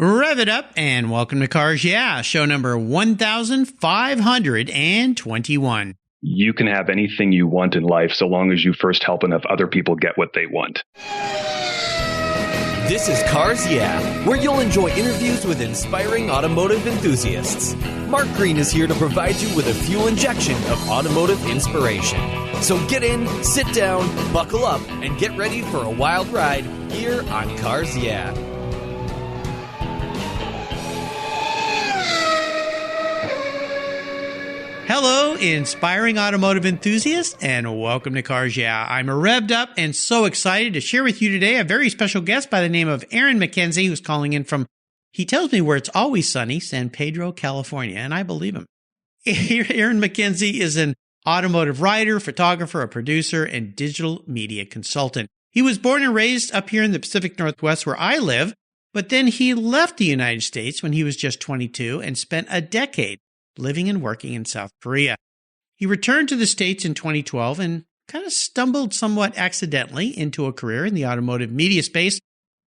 Rev it up and welcome to Cars Yeah, show number 1521. You can have anything you want in life so long as you first help enough other people get what they want. This is Cars Yeah, where you'll enjoy interviews with inspiring automotive enthusiasts. Mark Green is here to provide you with a fuel injection of automotive inspiration. So get in, sit down, buckle up, and get ready for a wild ride here on Cars Yeah. Hello, inspiring automotive enthusiasts, and welcome to Cars Yeah. I'm revved up and so excited to share with you today a very special guest by the name of Aaron McKenzie, who's calling in from, he tells me where it's always sunny, San Pedro, California, and I believe him. Aaron McKenzie is an automotive writer, photographer, a producer, and digital media consultant. He was born and raised up here in the Pacific Northwest where I live, but then he left the United States when he was just 22 and spent a decade living and working in South Korea. He returned to the States in 2012 and kind of stumbled somewhat accidentally into a career in the automotive media space,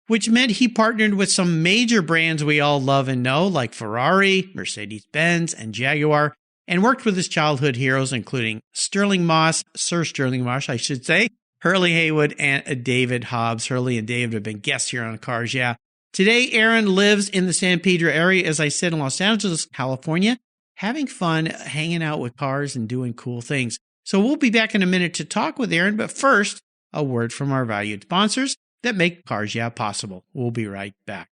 which meant he partnered with some major brands we all love and know, like Ferrari, Mercedes-Benz, and Jaguar, and worked with his childhood heroes, including Stirling Moss, Sir Stirling Moss, I should say, Hurley Haywood, and David Hobbs. Hurley and David have been guests here on Cars Yeah. Today, Aaron lives in the San Pedro area, as I said, in Los Angeles, California, having fun, hanging out with cars and doing cool things. So we'll be back in a minute to talk with Aaron, but first, a word from our valued sponsors that make Cars Yeah possible. We'll be right back.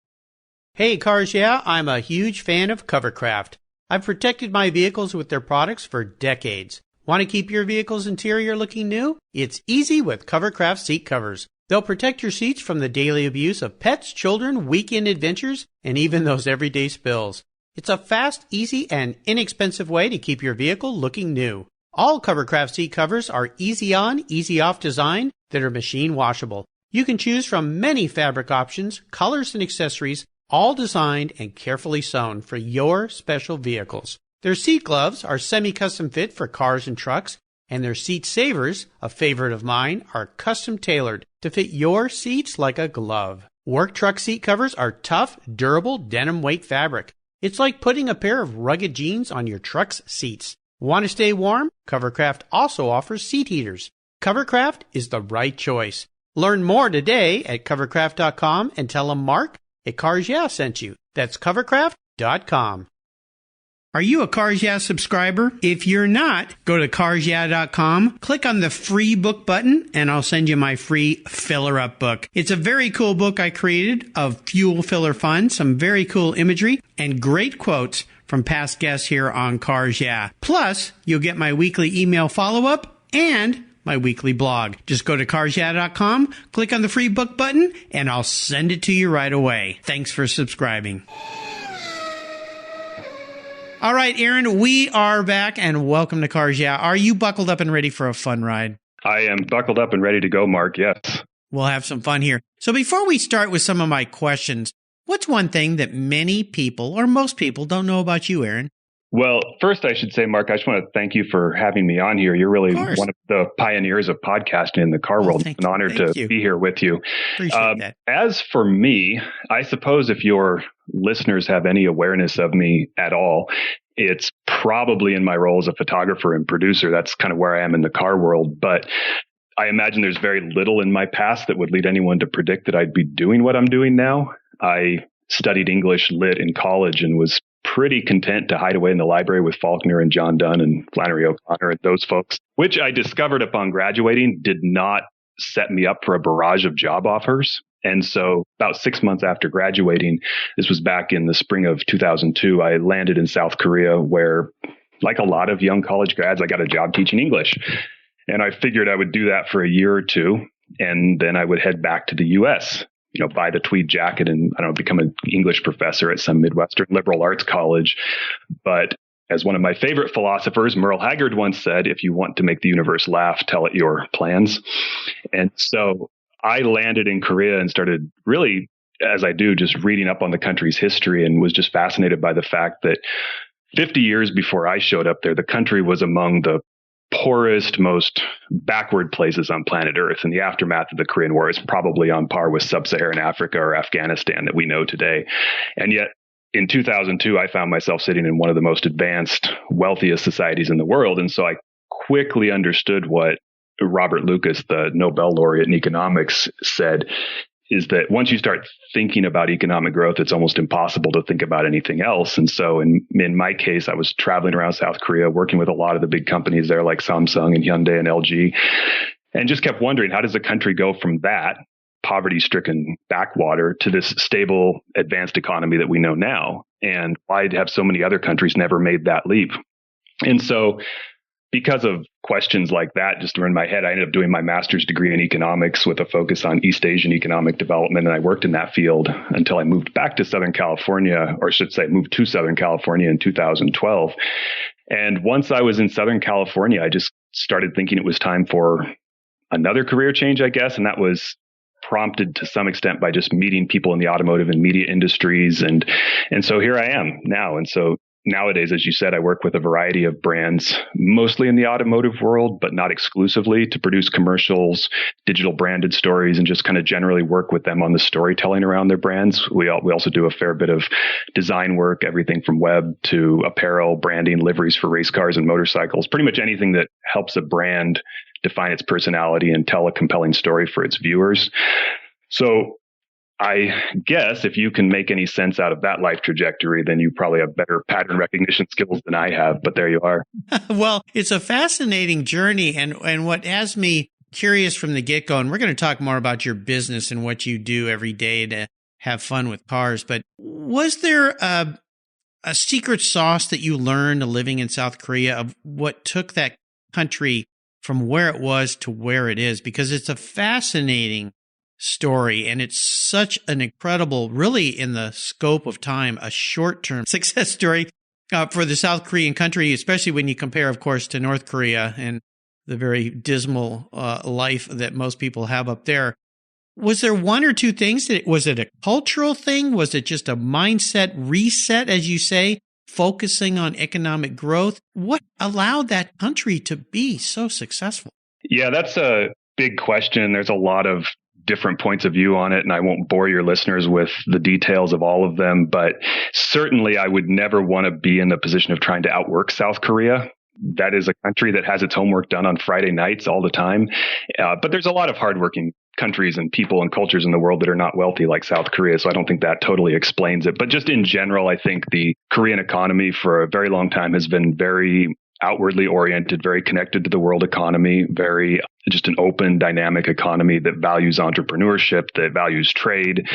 Hey, Cars Yeah, I'm a huge fan of Covercraft. I've protected my vehicles with their products for decades. Want to keep your vehicle's interior looking new? It's easy with Covercraft seat covers. They'll protect your seats from the daily abuse of pets, children, weekend adventures, and even those everyday spills. It's a fast, easy, and inexpensive way to keep your vehicle looking new. All Covercraft seat covers are easy on, easy off design that are machine washable. You can choose from many fabric options, colors, and accessories, all designed and carefully sewn for your special vehicles. Their seat gloves are semi-custom fit for cars and trucks, and their seat savers, a favorite of mine, are custom tailored to fit your seats like a glove. Work truck seat covers are tough, durable, denim weight fabric. It's like putting a pair of rugged jeans on your truck's seats. Want to stay warm? Covercraft also offers seat heaters. Covercraft is the right choice. Learn more today at covercraft.com and tell them Mark at Cars Yeah sent you. That's covercraft.com. Are you a Cars Yeah subscriber? If you're not, go to carsyeah.com, click on the free book button, and I'll send you my free filler up book. It's a very cool book I created of fuel filler fun, some very cool imagery, and great quotes from past guests here on Cars Yeah. Plus, you'll get my weekly email follow-up and my weekly blog. Just go to carsyeah.com, click on the free book button, and I'll send it to you right away. Thanks for subscribing. All right, Aaron, we are back, and welcome to Cars Yeah. Are you buckled up and ready for a fun ride? I am buckled up and ready to go, Mark, yes. We'll have some fun here. So before we start with some of my questions, what's one thing that many people, or most people, don't know about you, Aaron? Well, first I should say, Mark, I just want to thank you for having me on here. You're really one of the pioneers of podcasting in the car world. It's an honor to be here with you. Appreciate that. As for me, I suppose if your listeners have any awareness of me at all, it's probably in my role as a photographer and producer. That's kind of where I am in the car world. But I imagine there's very little in my past that would lead anyone to predict that I'd be doing what I'm doing now. I studied English lit in college and was pretty content to hide away in the library with Faulkner and John Donne and Flannery O'Connor and those folks, which I discovered upon graduating did not set me up for a barrage of job offers. And so about 6 months after graduating, this was back in the spring of 2002, I landed in South Korea where, like a lot of young college grads, I got a job teaching English. And I figured I would do that for a year or two, and then I would head back to the U.S., buy the tweed jacket and, become an English professor at some Midwestern liberal arts college. But as one of my favorite philosophers, Merle Haggard, once said, if you want to make the universe laugh, tell it your plans. And so I landed in Korea and started really, as I do, just reading up on the country's history, and was just fascinated by the fact that 50 years before I showed up there, the country was among the poorest, most backward places on planet Earth. In the aftermath of the Korean War, is probably on par with sub-Saharan Africa or Afghanistan that we know today. And yet, in 2002, I found myself sitting in one of the most advanced, wealthiest societies in the world. And so I quickly understood what Robert Lucas, the Nobel laureate in economics, said, is that once you start thinking about economic growth, it's almost impossible to think about anything else. And so in my case, I was traveling around South Korea, working with a lot of the big companies there like Samsung and Hyundai and LG, and just kept wondering, how does a country go from that poverty-stricken backwater to this stable, advanced economy that we know now? And why have so many other countries never made that leap? And so because of questions like that just were in my head, I ended up doing my master's degree in economics with a focus on East Asian economic development. And I worked in that field until I moved back to Southern California, or I should say moved to Southern California in 2012. And once I was in Southern California, I just started thinking it was time for another career change, I guess. And that was prompted to some extent by just meeting people in the automotive and media industries. And so here I am now. And so nowadays, as you said, I work with a variety of brands, mostly in the automotive world, but not exclusively, to produce commercials, digital branded stories, and just kind of generally work with them on the storytelling around their brands. We also do a fair bit of design work, everything from web to apparel, branding, liveries for race cars and motorcycles, pretty much anything that helps a brand define its personality and tell a compelling story for its viewers. So I guess if you can make any sense out of that life trajectory, then you probably have better pattern recognition skills than I have, but there you are. Well, it's a fascinating journey. And what has me curious from the get-go, and we're going to talk more about your business and what you do every day to have fun with cars, but was there a secret sauce that you learned living in South Korea of what took that country from where it was to where it is? Because it's a fascinating story, and it's such an incredible, really in the scope of time, a short-term success story for the South Korean country, especially when you compare, of course, to North Korea and the very dismal life that most people have up there. Was there one or two things was it a cultural thing? Was it just a mindset reset, as you say, focusing on economic growth? What allowed that country to be so successful? Yeah, that's a big question. There's a lot of different points of view on it, and I won't bore your listeners with the details of all of them, but certainly I would never want to be in the position of trying to outwork South Korea. That is a country that has its homework done on Friday nights all the time. But there's a lot of hardworking countries and people and cultures in the world that are not wealthy like South Korea. So I don't think that totally explains it. But just in general, I think the Korean economy for a very long time has been very outwardly oriented, very connected to the world economy, very just an open, dynamic economy that values entrepreneurship, that values trade,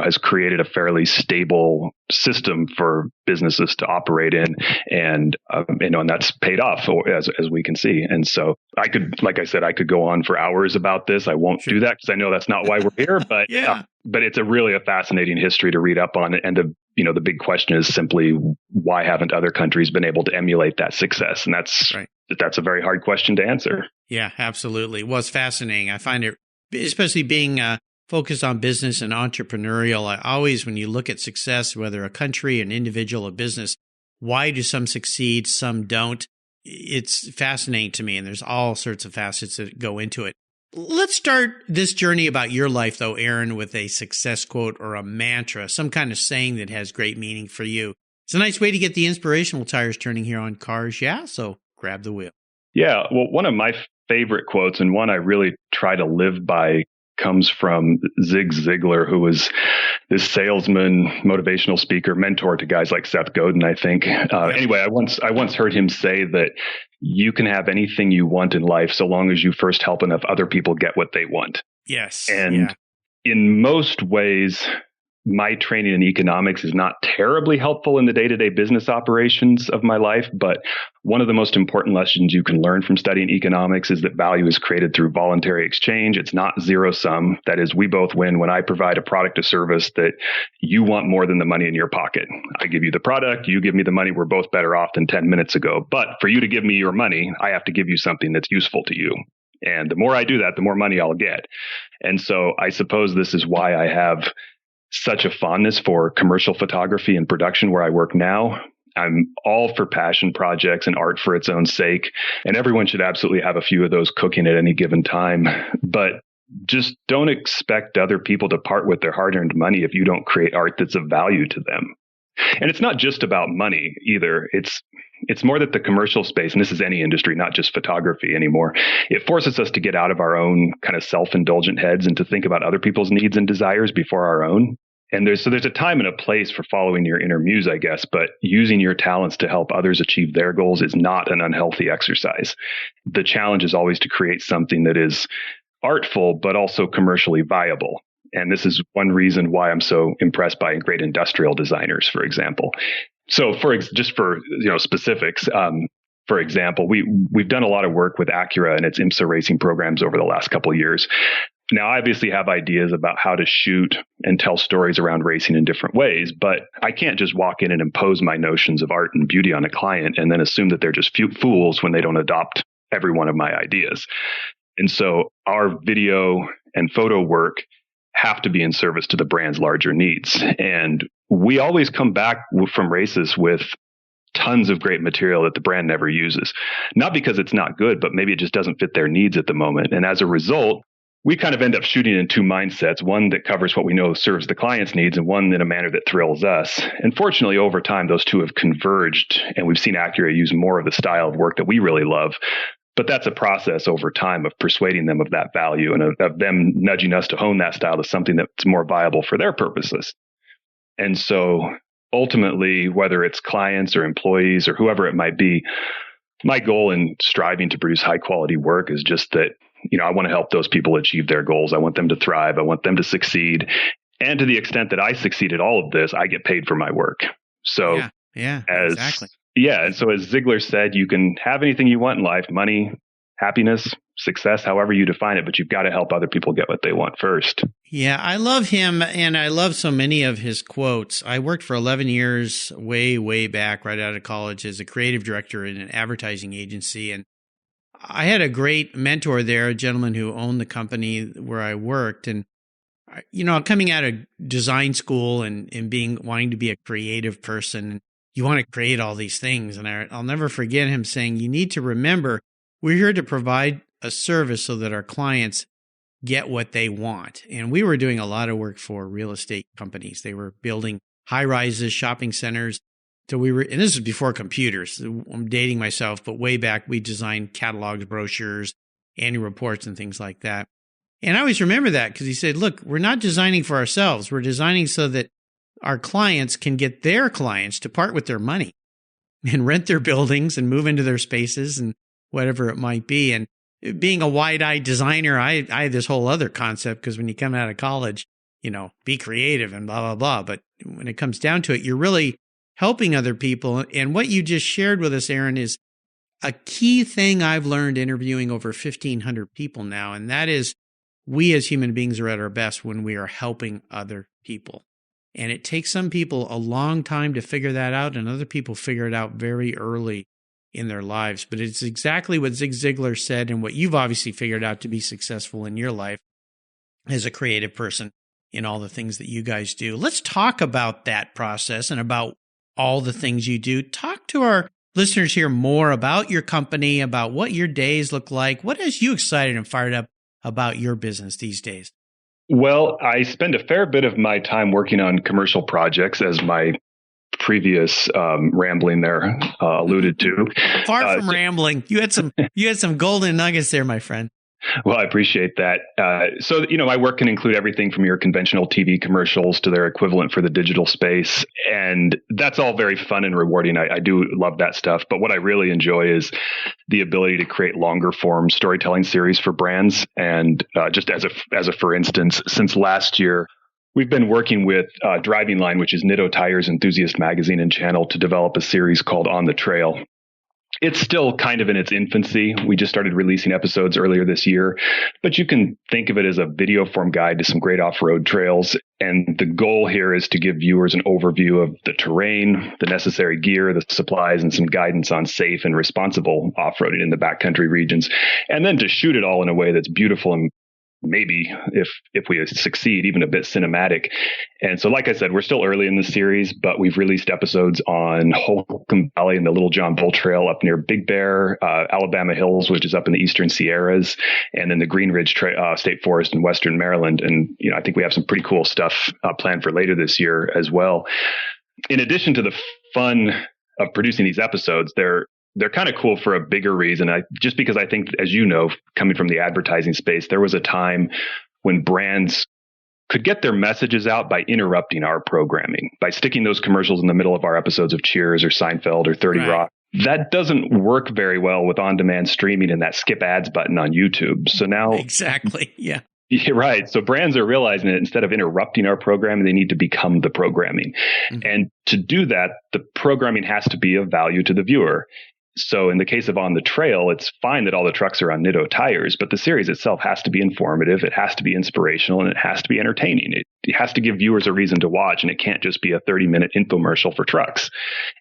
has created a fairly stable system for businesses to operate in. And, and that's paid off as we can see. And so I could go on for hours about this. I won't do that because I know that's not why we're here, but yeah. But it's a fascinating history to read up on. And the big question is simply, why haven't other countries been able to emulate that success? And that's a very hard question to answer. Yeah, absolutely. Well, it's fascinating. I find it, especially being focused on business and entrepreneurial, I always, when you look at success, whether a country, an individual, a business, why do some succeed, some don't? It's fascinating to me, and there's all sorts of facets that go into it. Let's start this journey about your life, though, Aaron, with a success quote or a mantra, some kind of saying that has great meaning for you. It's a nice way to get the inspirational tires turning here on Cars Yeah, so grab the wheel. Yeah, well, one of my favorite quotes, and one I really try to live by, comes from Zig Ziglar, who was this salesman, motivational speaker, mentor to guys like Seth Godin, I think. Anyway, I once heard him say that you can have anything you want in life so long as you first help enough other people get what they want. Yes. And in most ways, my training in economics is not terribly helpful in the day-to-day business operations of my life, but one of the most important lessons you can learn from studying economics is that value is created through voluntary exchange. It's not zero sum. That is, we both win when I provide a product or service that you want more than the money in your pocket. I give you the product, you give me the money, we're both better off than 10 minutes ago. But for you to give me your money, I have to give you something that's useful to you. And the more I do that, the more money I'll get. And so I suppose this is why I have such a fondness for commercial photography and production where I work now. I'm all for passion projects and art for its own sake. And everyone should absolutely have a few of those cooking at any given time. But just don't expect other people to part with their hard-earned money if you don't create art that's of value to them. And it's not just about money either. It's more that the commercial space, and this is any industry, not just photography anymore, it forces us to get out of our own kind of self-indulgent heads and to think about other people's needs and desires before our own. And there's a time and a place for following your inner muse, I guess, but using your talents to help others achieve their goals is not an unhealthy exercise. The challenge is always to create something that is artful, but also commercially viable. And this is one reason why I'm so impressed by great industrial designers, for example. So for specifics, for example, we've done a lot of work with Acura and its IMSA racing programs over the last couple of years. Now, I obviously have ideas about how to shoot and tell stories around racing in different ways, but I can't just walk in and impose my notions of art and beauty on a client and then assume that they're just fools when they don't adopt every one of my ideas. And so our video and photo work have to be in service to the brand's larger needs. And we always come back from races with tons of great material that the brand never uses. Not because it's not good, but maybe it just doesn't fit their needs at the moment. And as a result, we kind of end up shooting in two mindsets, one that covers what we know serves the client's needs and one in a manner that thrills us. And fortunately, over time, those two have converged and we've seen Acura use more of the style of work that we really love. But that's a process over time of persuading them of that value and of them nudging us to hone that style to something that's more viable for their purposes. And so ultimately, whether it's clients or employees or whoever it might be, my goal in striving to produce high quality work is just that, I want to help those people achieve their goals. I want them to thrive. I want them to succeed. And to the extent that I succeed at all of this, I get paid for my work. So exactly. Yeah. And so as Ziglar said, you can have anything you want in life, money, happiness, success, however you define it, but you've got to help other people get what they want first. Yeah, I love him, and I love so many of his quotes. I worked for 11 years way, way back right out of college as a creative director in an advertising agency, and I had a great mentor there, a gentleman who owned the company where I worked, and coming out of design school and wanting to be a creative person, you want to create all these things, and I'll never forget him saying, you need to remember, we're here to provide a service so that our clients get what they want. And we were doing a lot of work for real estate companies. They were building high-rises, shopping centers. So and this is before computers. I'm dating myself, but way back, we designed catalogs, brochures, annual reports, and things like that. And I always remember that because he said, look, we're not designing for ourselves. We're designing so that our clients can get their clients to part with their money and rent their buildings and move into their spaces and whatever it might be. And being a wide-eyed designer, I had this whole other concept because when you come out of college, be creative and blah, blah, blah. But when it comes down to it, you're really helping other people. And what you just shared with us, Aaron, is a key thing I've learned interviewing over 1,500 people now. And that is we as human beings are at our best when we are helping other people. And it takes some people a long time to figure that out, and other people figure it out very early in their lives. But it's exactly what Zig Ziglar said and what you've obviously figured out to be successful in your life as a creative person in all the things that you guys do. Let's talk about that process and about all the things you do. Talk to our listeners here more about your company, about what your days look like. What has you excited and fired up about your business these days? Well, I spend a fair bit of my time working on commercial projects, as my previous rambling there alluded to. Far from rambling. You had some golden nuggets there, my friend. Well, I appreciate that. So, my work can include everything from your conventional TV commercials to their equivalent for the digital space. And that's all very fun and rewarding. I do love that stuff. But what I really enjoy is the ability to create longer form storytelling series for brands. And just as a for instance, since last year, we've been working with Driving Line, which is Nitto Tire's enthusiast magazine and channel, to develop a series called On the Trail. It's still kind of in its infancy. We just started releasing episodes earlier this year, but you can think of it as a video form guide to some great off-road trails. And the goal here is to give viewers an overview of the terrain, the necessary gear, the supplies, and some guidance on safe and responsible off-roading in the backcountry regions. And then to shoot it all in a way that's beautiful and maybe if we succeed, even a bit cinematic. And so, like I said, we're still early in the series, but we've released episodes on Holcomb Valley and the Little John Bull Trail up near Big Bear, Alabama Hills, which is up in the Eastern Sierras, and then the Green Ridge State Forest in Western Maryland. And, I think we have some pretty cool stuff planned for later this year as well. In addition to the fun of producing these episodes, they're kind of cool for a bigger reason. Just because I think, as you know, coming from the advertising space, there was a time when brands could get their messages out by interrupting our programming, by sticking those commercials in the middle of our episodes of Cheers or Seinfeld or 30 Rock. That doesn't work very well with on-demand streaming and that skip ads button on YouTube. So now... Exactly. Yeah. You're right. So brands are realizing that instead of interrupting our programming, they need to become the programming. Mm-hmm. And to do that, the programming has to be of value to the viewer. So in the case of On the Trail, it's fine that all the trucks are on Nitto tires, but the series itself has to be informative, it has to be inspirational, and it has to be entertaining. It has to give viewers a reason to watch, and it can't just be a 30-minute infomercial for trucks.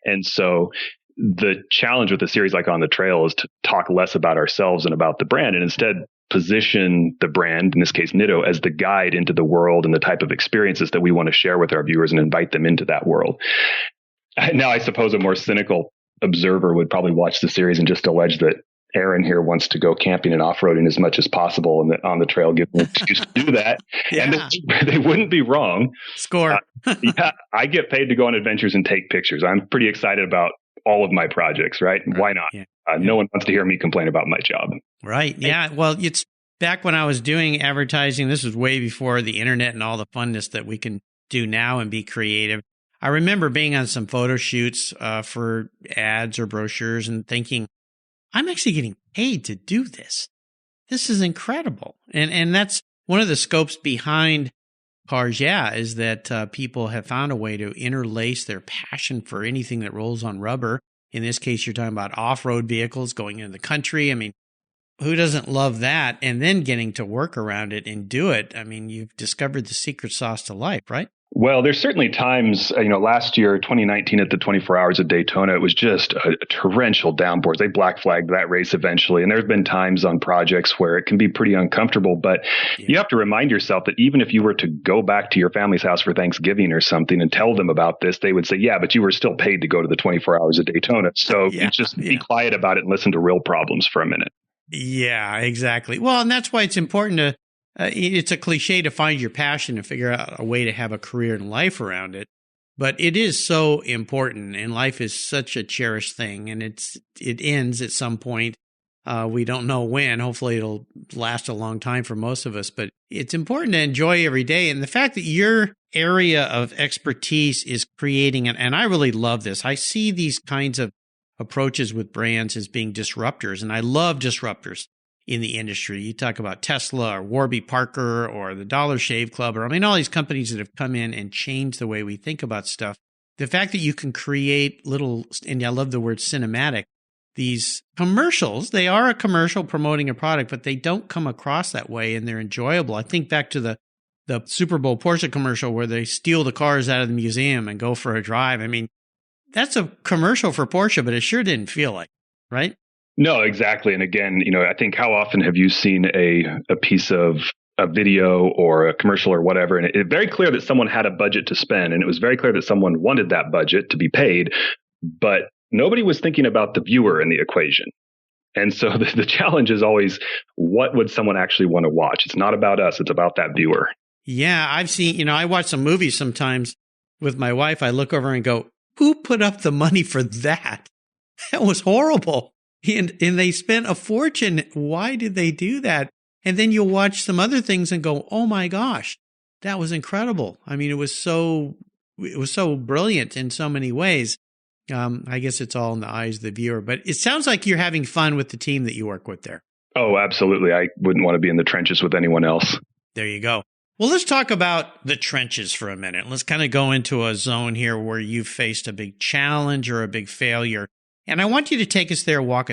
And so the challenge with a series like On the Trail is to talk less about ourselves and about the brand, and instead position the brand, in this case Nitto, as the guide into the world and the type of experiences that we want to share with our viewers and invite them into that world. Now, I suppose a more cynical observer would probably watch the series and just allege that Aaron here wants to go camping and off-roading as much as possible, and that On the Trail gives me an excuse to do that. Yeah. And they wouldn't be wrong. Score. Yeah, I get paid to go on adventures and take pictures. I'm pretty excited about all of my projects, right? Why not? Yeah. No one wants to hear me complain about my job. Right. Yeah. Well, it's back when I was doing advertising. This was way before the internet and all the funness that we can do now and be creative. I remember being on some photo shoots for ads or brochures and thinking, I'm actually getting paid to do this. This is incredible. And that's one of the scopes behind Cars Yeah, is that people have found a way to interlace their passion for anything that rolls on rubber. In this case, you're talking about off-road vehicles going into the country. I mean, who doesn't love that? And then getting to work around it and do it. I mean, you've discovered the secret sauce to life, right? Well, there's certainly times, last year, 2019 at the 24 Hours of Daytona, it was just a torrential downpours. They black flagged that race eventually. And there's been times on projects where it can be pretty uncomfortable. But you have to remind yourself that even if you were to go back to your family's house for Thanksgiving or something and tell them about this, they would say, yeah, but you were still paid to go to the 24 Hours of Daytona. So be quiet about it and listen to real problems for a minute. Yeah, exactly. Well, and that's why it's important to it's a cliche to find your passion and figure out a way to have a career and life around it. But it is so important, and life is such a cherished thing, and it ends at some point. We don't know when. Hopefully it'll last a long time for most of us, but it's important to enjoy every day. And the fact that your area of expertise is creating, and I really love this. I see these kinds of approaches with brands as being disruptors, and I love disruptors in the industry. You talk about Tesla or Warby Parker or the Dollar Shave Club, or all these companies that have come in and changed the way we think about stuff. The fact that you can create little, and I love the word cinematic, these commercials, they are a commercial promoting a product, but they don't come across that way and they're enjoyable. I think back to the Super Bowl Porsche commercial where they steal the cars out of the museum and go for a drive. I mean, that's a commercial for Porsche, but it sure didn't feel like, right? No, exactly. And again, I think how often have you seen a piece of a video or a commercial or whatever, and it's very clear that someone had a budget to spend, and it was very clear that someone wanted that budget to be paid, but nobody was thinking about the viewer in the equation. And so the challenge is always, what would someone actually want to watch? It's not about us. It's about that viewer. Yeah, I've seen, I watch some movies sometimes with my wife. I look over and go, who put up the money for that? That was horrible. And they spent a fortune. Why did they do that? And then you'll watch some other things and go, oh my gosh, that was incredible. I mean, it was so brilliant in so many ways. I guess it's all in the eyes of the viewer, but it sounds like you're having fun with the team that you work with there. Oh, absolutely. I wouldn't want to be in the trenches with anyone else. There you go. Well, let's talk about the trenches for a minute. Let's kind of go into a zone here where you've faced a big challenge or a big failure. And I want you to take us there, walk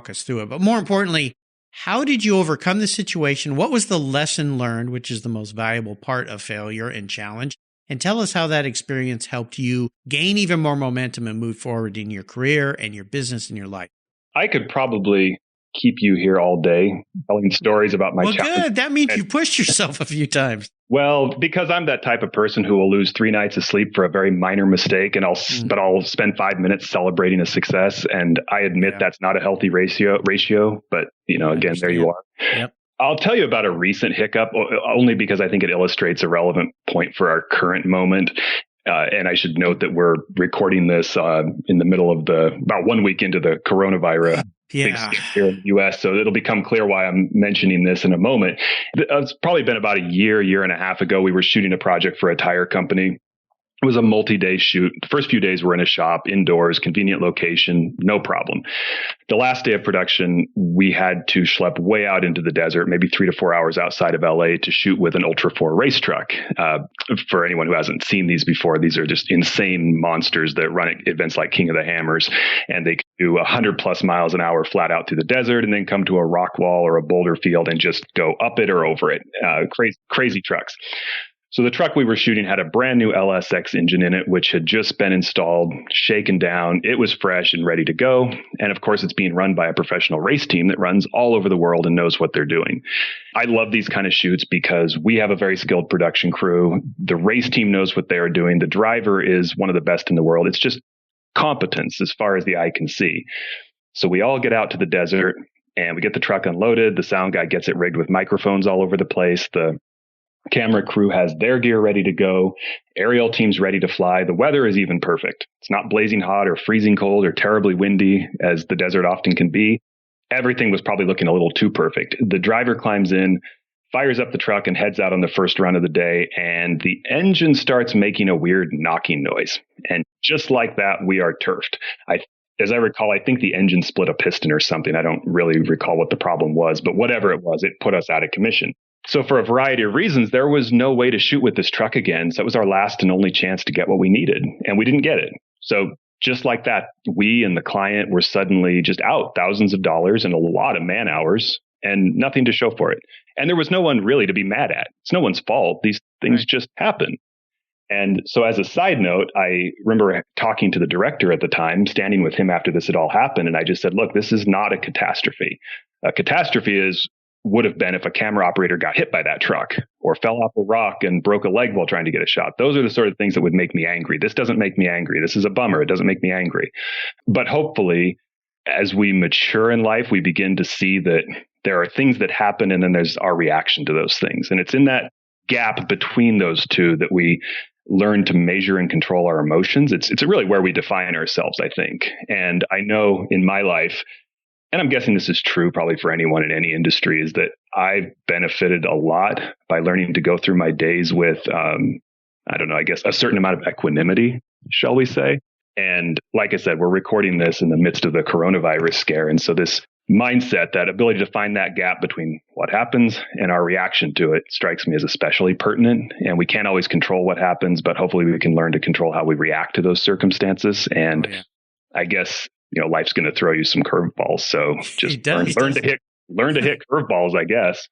us through it. But more importantly, how did you overcome the situation? What was the lesson learned, which is the most valuable part of failure and challenge? And tell us how that experience helped you gain even more momentum and move forward in your career and your business and your life. I could probably keep you here all day telling stories about my challenge. Good. That means you pushed yourself a few times. Well, because I'm that type of person who will lose 3 nights of sleep for a very minor mistake, and I'll spend 5 minutes celebrating a success. And I admit that's not a healthy ratio. But again, there you are. Yep. I'll tell you about a recent hiccup only because I think it illustrates a relevant point for our current moment. And I should note that we're recording this in the middle of about 1 week into the coronavirus here in the U.S. So it'll become clear why I'm mentioning this in a moment. It's probably been about a year and a half ago. We were shooting a project for a tire company. It was a multi-day shoot. The first few days were in a shop, indoors, convenient location, no problem. The last day of production, we had to schlep way out into the desert, maybe 3 to 4 hours outside of LA to shoot with an Ultra 4 race truck. For anyone who hasn't seen these before, these are just insane monsters that run at events like King of the Hammers, and they can do 100 plus miles an hour flat out through the desert and then come to a rock wall or a boulder field and just go up it or over it. Crazy trucks. So the truck we were shooting had a brand new LSX engine in it, which had just been installed, shaken down. It was fresh and ready to go. And of course, it's being run by a professional race team that runs all over the world and knows what they're doing. I love these kind of shoots because we have a very skilled production crew. The race team knows what they are doing. The driver is one of the best in the world. It's just competence as far as the eye can see. So we all get out to the desert and we get the truck unloaded. The sound guy gets it rigged with microphones all over the place. The camera crew has their gear ready to go. Aerial team's ready to fly. The weather is even perfect. It's not blazing hot or freezing cold or terribly windy as the desert often can be. Everything was probably looking a little too perfect. The driver climbs in, fires up the truck and heads out on the first run of the day. And the engine starts making a weird knocking noise. And just like that, we are turfed. As I recall, I think the engine split a piston or something. I don't really recall what the problem was, but whatever it was, it put us out of commission. So for a variety of reasons, there was no way to shoot with this truck again. So it was our last and only chance to get what we needed, and we didn't get it. So just like that, we and the client were suddenly just out thousands of dollars and a lot of man hours and nothing to show for it. And there was no one really to be mad at. It's no one's fault. These things just happen. And so as a side note, I remember talking to the director at the time, standing with him after this had all happened. And I just said, look, this is not a catastrophe. A catastrophe would have been if a camera operator got hit by that truck or fell off a rock and broke a leg while trying to get a shot. Those are the sort of things that would make me angry. This doesn't make me angry. This is a bummer. It doesn't make me angry. But hopefully, as we mature in life, we begin to see that there are things that happen and then there's our reaction to those things. And it's in that gap between those two that we learn to measure and control our emotions. It's really where we define ourselves, I think. And I know in my life, and I'm guessing this is true probably for anyone in any industry, is that I've benefited a lot by learning to go through my days with, I guess a certain amount of equanimity, shall we say. And like I said, we're recording this in the midst of the coronavirus scare. And so this mindset, that ability to find that gap between what happens and our reaction to it strikes me as especially pertinent. And we can't always control what happens, but hopefully we can learn to control how we react to those circumstances. And I guess, life's going to throw you some curveballs. So just learn to hit curveballs, I guess.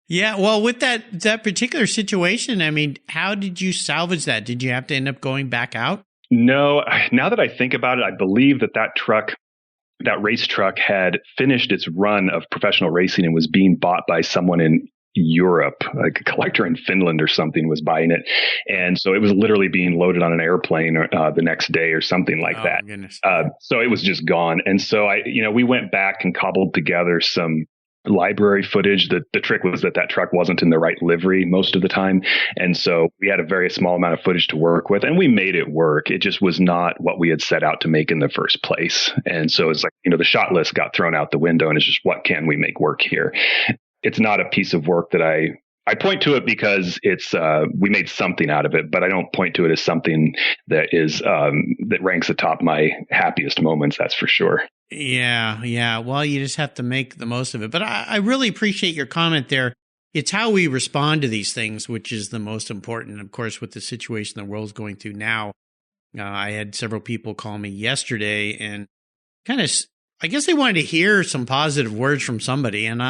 Yeah. Well, with that particular situation, I mean, how did you salvage that? Did you have to end up going back out? No. Now that I think about it, I believe that race truck had finished its run of professional racing and was being bought by someone in Europe, like a collector in Finland or something was buying it. And so it was literally being loaded on an airplane the next day or something like that. Goodness. So it was just gone. And so we went back and cobbled together some library footage. The trick was that truck wasn't in the right livery most of the time. And so we had a very small amount of footage to work with and we made it work. It just was not what we had set out to make in the first place. And so it's like, the shot list got thrown out the window and it's just, what can we make work here? It's not a piece of work that I point to it because it's we made something out of it, but I don't point to it as something that is that ranks atop my happiest moments. That's for sure. Yeah. Well, you just have to make the most of it. But I really appreciate your comment there. It's how we respond to these things, which is the most important. Of course, with the situation the world's going through now, I had several people call me yesterday and kind of, I guess they wanted to hear some positive words from somebody. And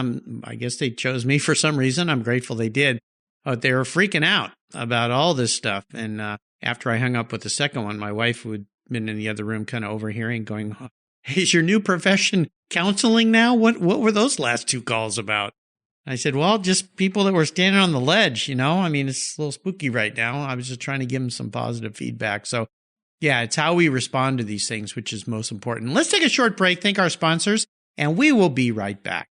I guess they chose me for some reason. I'm grateful they did. But they were freaking out about all this stuff. And after I hung up with the second one, my wife, who'd been in the other room kind of overhearing, going, is your new profession counseling now? What were those last 2 calls about? I said, well, just people that were standing on the ledge, I mean, it's a little spooky right now. I was just trying to give them some positive feedback. So yeah, it's how we respond to these things, which is most important. Let's take a short break, thank our sponsors, and we will be right back.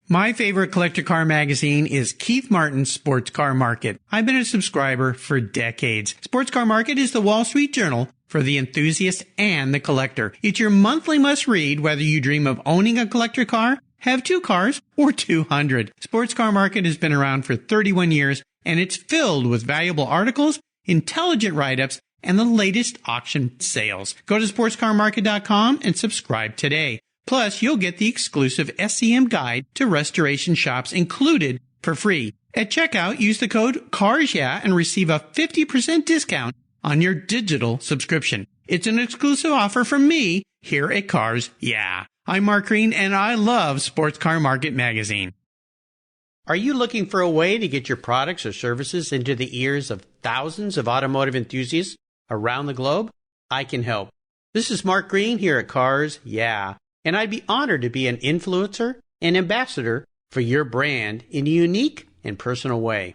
My favorite collector car magazine is Keith Martin's Sports Car Market. I've been a subscriber for decades. Sports Car Market is the Wall Street Journal for the enthusiast and the collector. It's your monthly must-read whether you dream of owning a collector car, have 2 cars, or 200. Sports Car Market has been around for 31 years, and it's filled with valuable articles, intelligent write-ups, and the latest auction sales. Go to sportscarmarket.com and subscribe today. Plus, you'll get the exclusive SCM guide to restoration shops included for free. At checkout, use the code CARSYEAH and receive a 50% discount on your digital subscription. It's an exclusive offer from me here at Cars Yeah. I'm Mark Green, and I love Sports Car Market magazine. Are you looking for a way to get your products or services into the ears of thousands of automotive enthusiasts around the globe? I can help. This is Mark Green here at Cars Yeah. And I'd be honored to be an influencer and ambassador for your brand in a unique and personal way.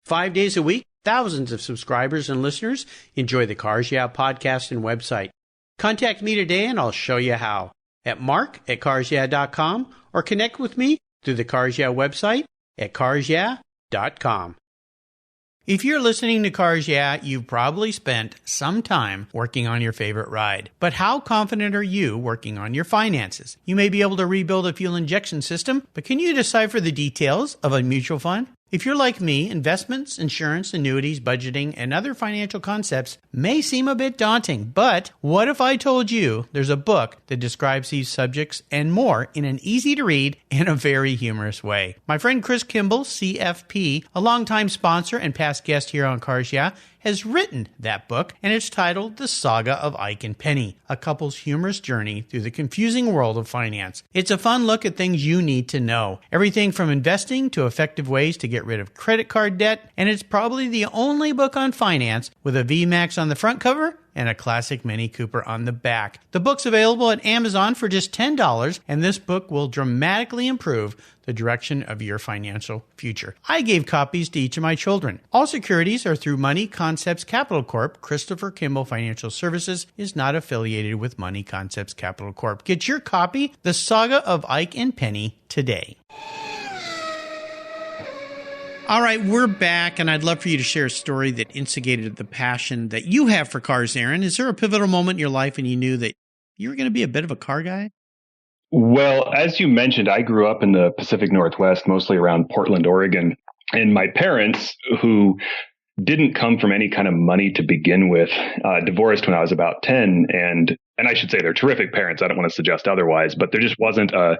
5 days a week, thousands of subscribers and listeners enjoy the Cars Yeah podcast and website. Contact me today and I'll show you how at mark@carsyeah.com or connect with me through the Cars Yeah website at carsyeah.com. If you're listening to Cars Yeah, you've probably spent some time working on your favorite ride. But how confident are you working on your finances? You may be able to rebuild a fuel injection system, but can you decipher the details of a mutual fund? If you're like me, investments, insurance, annuities, budgeting, and other financial concepts may seem a bit daunting, but what if I told you there's a book that describes these subjects and more in an easy-to-read and a very humorous way? My friend Chris Kimball, CFP, a longtime sponsor and past guest here on Cars Yeah, has written that book, and it's titled The Saga of Ike and Penny, a couple's humorous journey through the confusing world of finance. It's a fun look at things you need to know, everything from investing to effective ways to get rid of credit card debt, and it's probably the only book on finance with a VMAX on the front cover and a classic Mini Cooper on the back. The book's available at Amazon for just $10, and this book will dramatically improve the direction of your financial future. I gave copies to each of my children. All securities are through Money Concepts Capital Corp. Christopher Kimball Financial Services is not affiliated with Money Concepts Capital Corp. Get your copy, The Saga of Ike and Penny, today. All right, we're back, and I'd love for you to share a story that instigated the passion that you have for cars, Aaron. Is there a pivotal moment in your life and you knew that you were going to be a bit of a car guy? Well, as you mentioned, I grew up in the Pacific Northwest, mostly around Portland, Oregon. And my parents, who didn't come from any kind of money to begin with, divorced when I was about 10. And I should say they're terrific parents. I don't want to suggest otherwise, but there just wasn't a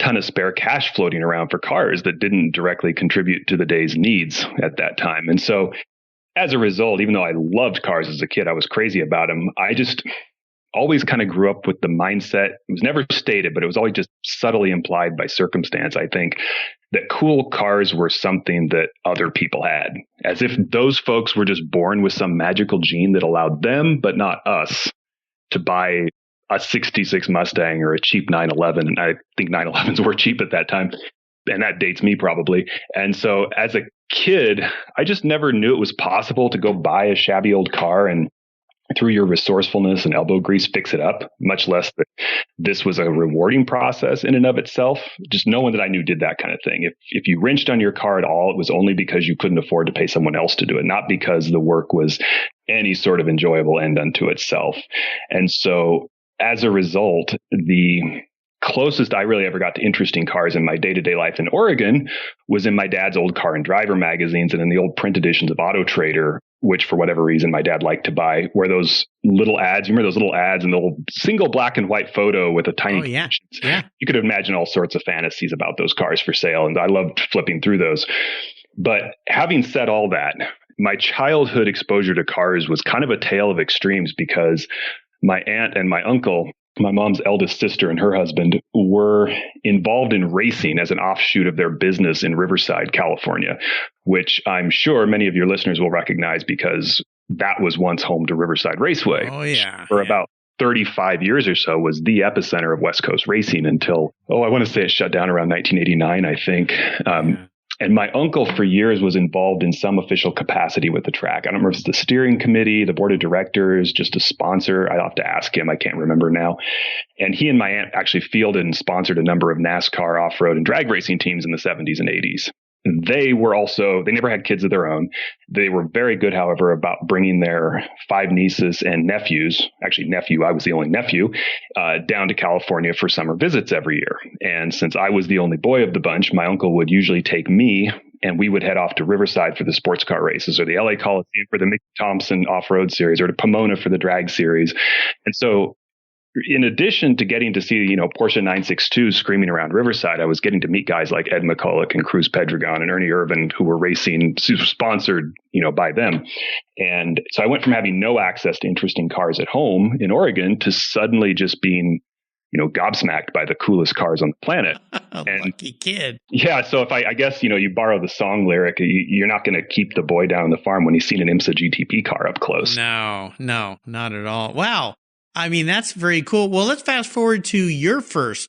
ton of spare cash floating around for cars that didn't directly contribute to the day's needs at that time. And so as a result, even though I loved cars as a kid, I was crazy about them. I just always kind of grew up with the mindset. It was never stated, but it was always just subtly implied by circumstance, I think, that cool cars were something that other people had, as if those folks were just born with some magical gene that allowed them, but not us, to buy a 66 Mustang or a cheap 911. And I think 911s were cheap at that time. And that dates me probably. And so as a kid, I just never knew it was possible to go buy a shabby old car and through your resourcefulness and elbow grease, fix it up, much less that this was a rewarding process in and of itself. Just no one that I knew did that kind of thing. If you wrenched on your car at all, it was only because you couldn't afford to pay someone else to do it, not because the work was any sort of enjoyable end unto itself. And so as a result, the closest I really ever got to interesting cars in my day-to-day life in Oregon was in my dad's old car and driver magazines and in the old print editions of Auto Trader, which for whatever reason my dad liked to buy, where those little ads, you remember those little ads and the little single black and white photo with a tiny, You could imagine all sorts of fantasies about those cars for sale. And I loved flipping through those. But having said all that, my childhood exposure to cars was kind of a tale of extremes because my aunt and my uncle, my mom's eldest sister and her husband, were involved in racing as an offshoot of their business in Riverside, California, which I'm sure many of your listeners will recognize because that was once home to Riverside Raceway. Oh, yeah. For about 35 years or so was the epicenter of West Coast racing until, I want to say it shut down around 1989, I think. And my uncle for years was involved in some official capacity with the track. I don't remember if it's the steering committee, the board of directors, just a sponsor. I'll have to ask him. I can't remember now. And he and my aunt actually fielded and sponsored a number of NASCAR off-road and drag racing teams in the 70s and 80s. They never had kids of their own. They were very good, however, about bringing their 5 nieces and nephews, actually I was the only nephew, down to California for summer visits every year. And since I was the only boy of the bunch, my uncle would usually take me and we would head off to Riverside for the sports car races, or the LA Coliseum for the Mickey Thompson off-road series, or to Pomona for the drag series. And so in addition to getting to see, Porsche 962s screaming around Riverside, I was getting to meet guys like Ed McCulloch and Cruz Pedregon and Ernie Irvin, who were racing, sponsored, by them. And so I went from having no access to interesting cars at home in Oregon to suddenly just being, gobsmacked by the coolest cars on the planet. Lucky kid. Yeah. So if I guess, you borrow the song lyric, you're not going to keep the boy down on the farm when he's seen an IMSA GTP car up close. No, not at all. Wow. I mean, that's very cool. Well, let's fast forward to your first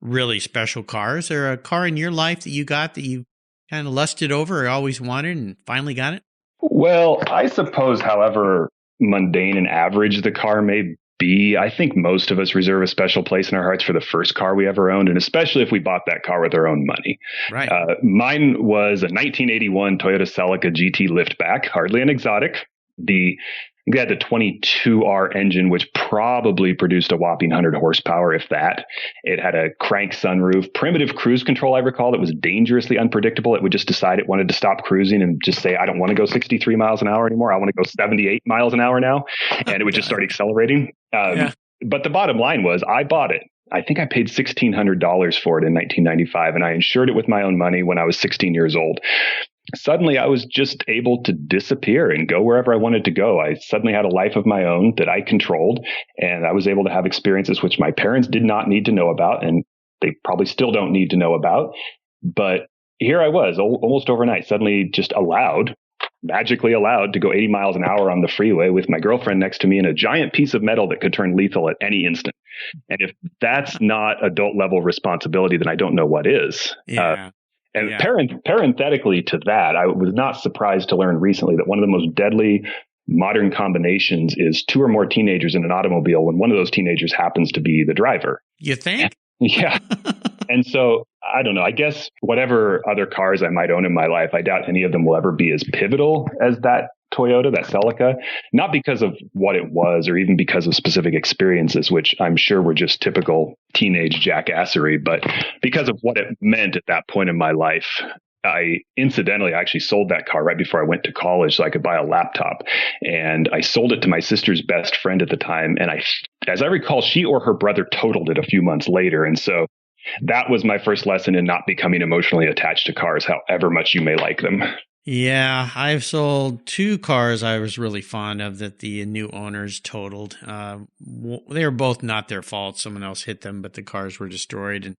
really special car. Is there a car in your life that you got that you kind of lusted over or always wanted and finally got it? Well, I suppose, however mundane and average the car may be, I think most of us reserve a special place in our hearts for the first car we ever owned, and especially if we bought that car with our own money. Right. Mine was a 1981 Toyota Celica GT liftback, hardly an exotic. They had the 22R engine, which probably produced a whopping 100 horsepower, if that. It had a crank sunroof, primitive cruise control, I recall, that was dangerously unpredictable. It would just decide it wanted to stop cruising and just say, I don't want to go 63 miles an hour anymore. I want to go 78 miles an hour now. And it would just start accelerating. But the bottom line was I bought it. I think I paid $1,600 for it in 1995, and I insured it with my own money when I was 16 years old. Suddenly, I was just able to disappear and go wherever I wanted to go. I suddenly had a life of my own that I controlled, and I was able to have experiences which my parents did not need to know about, and they probably still don't need to know about. But here I was, almost overnight, suddenly just magically allowed to go 80 miles an hour on the freeway with my girlfriend next to me and a giant piece of metal that could turn lethal at any instant. And if that's not adult level responsibility, then I don't know what is. Yeah. Parenthetically to that, I was not surprised to learn recently that one of the most deadly modern combinations is 2 or more teenagers in an automobile when one of those teenagers happens to be the driver. You think? Yeah. And so, I don't know, I guess whatever other cars I might own in my life, I doubt any of them will ever be as pivotal as that Toyota, that Celica, not because of what it was or even because of specific experiences, which I'm sure were just typical teenage jackassery, but because of what it meant at that point in my life. I incidentally actually sold that car right before I went to college so I could buy a laptop. And I sold it to my sister's best friend at the time. And as I recall, she or her brother totaled it a few months later. And so that was my first lesson in not becoming emotionally attached to cars, however much you may like them. Yeah, I've sold 2 cars I was really fond of that the new owners totaled. They were both not their fault. Someone else hit them, but the cars were destroyed. And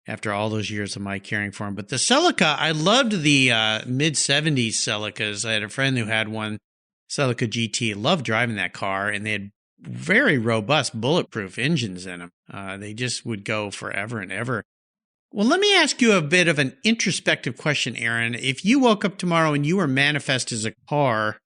after all those years of my caring for them. But the Celica, I loved the mid-70s Celicas. I had a friend who had one, Celica GT. Loved driving that car, and they had very robust bulletproof engines in them. They just would go forever and ever. Well, let me ask you a bit of an introspective question, Aaron. If you woke up tomorrow and you were manifest as a car,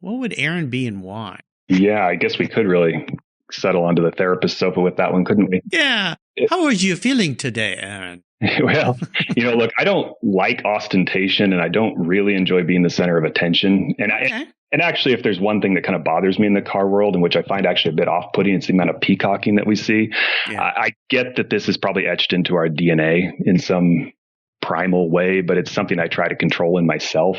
what would Aaron be and why? Yeah, I guess we could really settle onto the therapist sofa with that one, couldn't we? Yeah. How are you feeling today, Aaron? Well, look, I don't like ostentation and I don't really enjoy being the center of attention. And actually, if there's one thing that kind of bothers me in the car world, and which I find actually a bit off-putting, it's the amount of peacocking that we see. Yeah. I get that this is probably etched into our DNA in some primal way, but it's something I try to control in myself.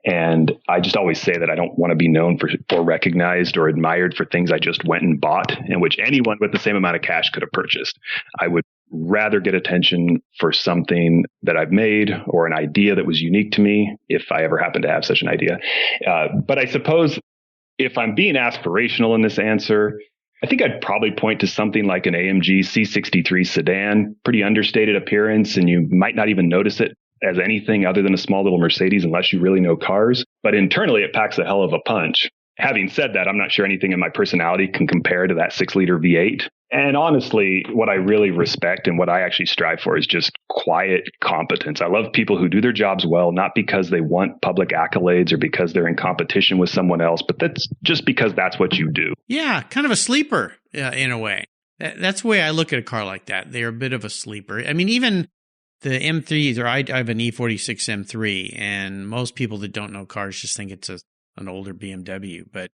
And I just always say that I don't want to be known for or recognized or admired for things I just went and bought, and which anyone with the same amount of cash could have purchased. I would rather get attention for something that I've made or an idea that was unique to me, if I ever happen to have such an idea. But I suppose if I'm being aspirational in this answer, I think I'd probably point to something like an AMG C63 sedan, pretty understated appearance, and you might not even notice it as anything other than a small little Mercedes unless you really know cars. But internally, it packs a hell of a punch. Having said that, I'm not sure anything in my personality can compare to that 6-liter V8. And honestly, what I really respect and what I actually strive for is just quiet competence. I love people who do their jobs well, not because they want public accolades or because they're in competition with someone else, but that's just because that's what you do. Yeah, kind of a sleeper in a way. That's the way I look at a car like that. They're a bit of a sleeper. I mean, even the M3s, or I have an E46 M3, and most people that don't know cars just think it's an older BMW, but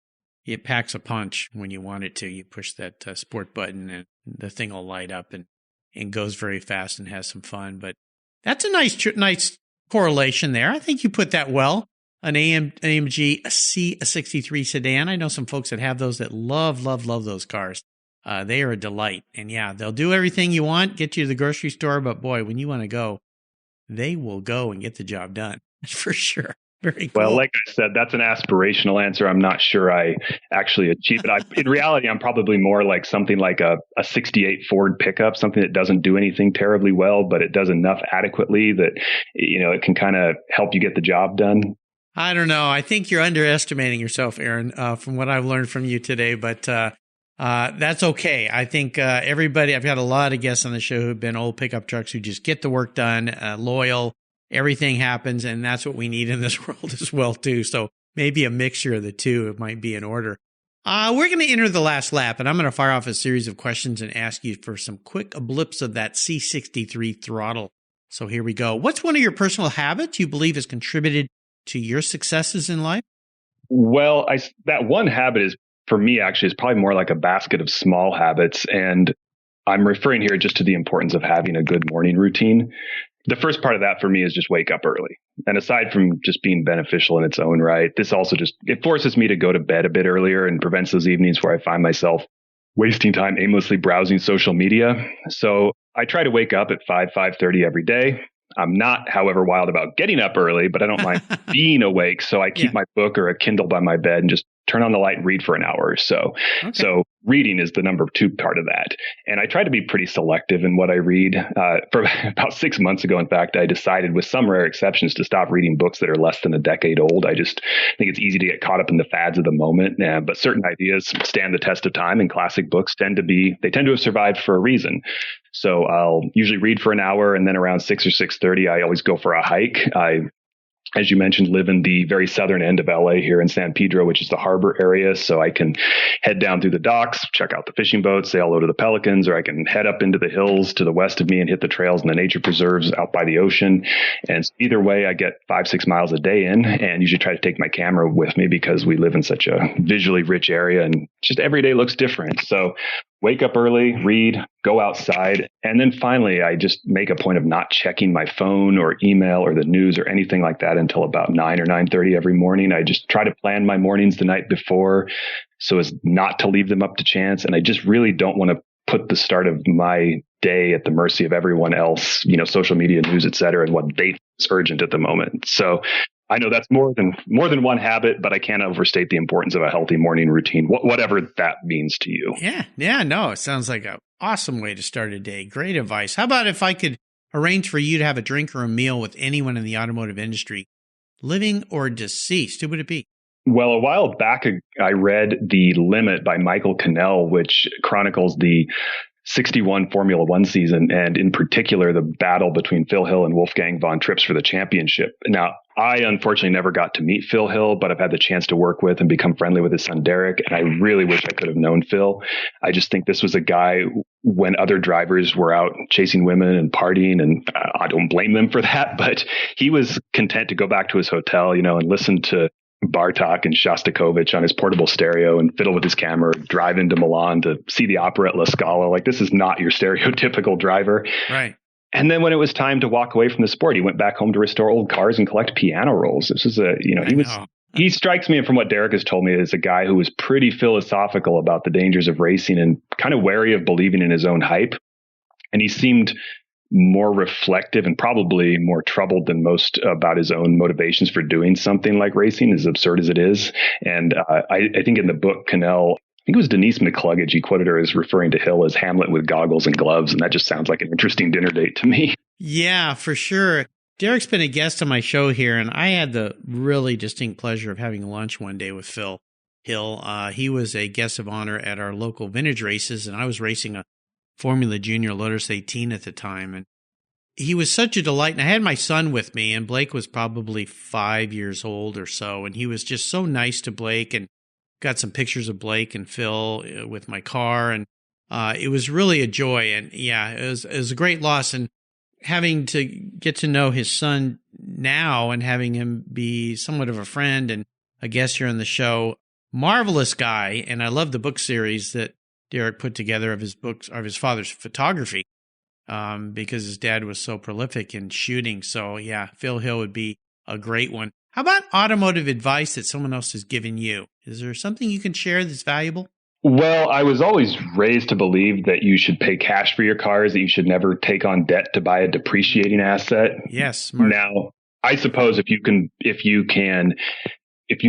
it packs a punch when you want it to. You push that sport button and the thing will light up and goes very fast and has some fun. But that's a nice correlation there. I think you put that well. An AMG C63 sedan. I know some folks that have those that love those cars. They are a delight. And yeah, they'll do everything you want, get you to the grocery store. But boy, when you want to go, they will go and get the job done for sure. Very cool. Well, like I said, that's an aspirational answer. I'm not sure I actually achieve it. In reality, I'm probably more like something like a 68 Ford pickup, something that doesn't do anything terribly well, but it does enough adequately that, it can kind of help you get the job done. I don't know. I think you're underestimating yourself, Aaron, from what I've learned from you today, but that's okay. I think everybody, I've got a lot of guests on the show who've been old pickup trucks who just get the work done, loyal. Everything happens, and that's what we need in this world as well, too. So maybe a mixture of the two, it might be in order. We're going to enter the last lap, and I'm going to fire off a series of questions and ask you for some quick blips of that C63 throttle. So here we go. What's one of your personal habits you believe has contributed to your successes in life? Well, that one habit is, for me, actually, is probably more like a basket of small habits. And I'm referring here just to the importance of having a good morning routine. The first part of that for me is just wake up early. And aside from just being beneficial in its own right, this also it forces me to go to bed a bit earlier and prevents those evenings where I find myself wasting time aimlessly browsing social media. So I try to wake up at 5:30 every day. I'm not, however, wild about getting up early, but I don't mind being awake. So I keep my book or a Kindle by my bed and just turn on the light and read for an hour or so. Okay. So reading is the number 2 part of that. And I try to be pretty selective in what I read. For about 6 months ago, in fact, I decided, with some rare exceptions, to stop reading books that are less than a decade old. I just think it's easy to get caught up in the fads of the moment. But certain ideas stand the test of time, and classic books tend to have survived for a reason. So I'll usually read for an hour, and then around 6 or 6:30, I always go for a hike. As you mentioned, live in the very southern end of LA here in San Pedro, which is the harbor area. So I can head down through the docks, check out the fishing boats, say hello to the pelicans, or I can head up into the hills to the west of me and hit the trails and the nature preserves out by the ocean. And either way, I get 5-6 miles a day in, and usually try to take my camera with me because we live in such a visually rich area and just every day looks different. So wake up early, read, go outside. And then finally, I just make a point of not checking my phone or email or the news or anything like that until about 9 or 9:30 every morning. I just try to plan my mornings the night before so as not to leave them up to chance. And I just really don't want to put the start of my day at the mercy of everyone else, social media, news, et cetera, and what they think is urgent at the moment. So I know that's more than one habit, but I can't overstate the importance of a healthy morning routine, whatever that means to you. Yeah, no, it sounds like an awesome way to start a day. Great advice. How about if I could arrange for you to have a drink or a meal with anyone in the automotive industry, living or deceased? Who would it be? Well, a while back, I read The Limit by Michael Cannell, which chronicles the 61 Formula One season, and in particular, the battle between Phil Hill and Wolfgang von Trips for the championship. Now, I unfortunately never got to meet Phil Hill, but I've had the chance to work with and become friendly with his son, Derek. And I really wish I could have known Phil. I just think this was a guy, when other drivers were out chasing women and partying, and I don't blame them for that, but he was content to go back to his hotel, and listen to Bartok and Shostakovich on his portable stereo and fiddle with his camera, drive into Milan to see the opera at La Scala. Like, this is not your stereotypical driver. Right. And then when it was time to walk away from the sport, he went back home to restore old cars and collect piano rolls. This is he strikes me, and from what Derek has told me, as a guy who was pretty philosophical about the dangers of racing and kind of wary of believing in his own hype. And he seemed more reflective and probably more troubled than most about his own motivations for doing something like racing, as absurd as it is. And I think in the book, Cannell, I think it was Denise McCluggage, he quoted her as referring to Hill as Hamlet with goggles and gloves. And that just sounds like an interesting dinner date to me. Yeah, for sure. Derek's been a guest on my show here, and I had the really distinct pleasure of having lunch one day with Phil. Hill. He was a guest of honor at our local vintage races, and I was racing a Formula Junior Lotus 18 at the time. And he was such a delight. And I had my son with me, and Blake was probably 5 years old or so. And he was just so nice to Blake, and got some pictures of Blake and Phil with my car. And it was really a joy. And yeah, it was a great loss. And having to get to know his son now and having him be somewhat of a friend and a guest here on the show, marvelous guy. And I love the book series that Derek put together of his books, of his father's photography, because his dad was so prolific in shooting. So yeah, Phil Hill would be a great one. How about automotive advice that someone else has given you? Is there something you can share that's valuable? Well, I was always raised to believe that you should pay cash for your cars, that you should never take on debt to buy a depreciating asset. Yes. Smart. Now, I suppose if you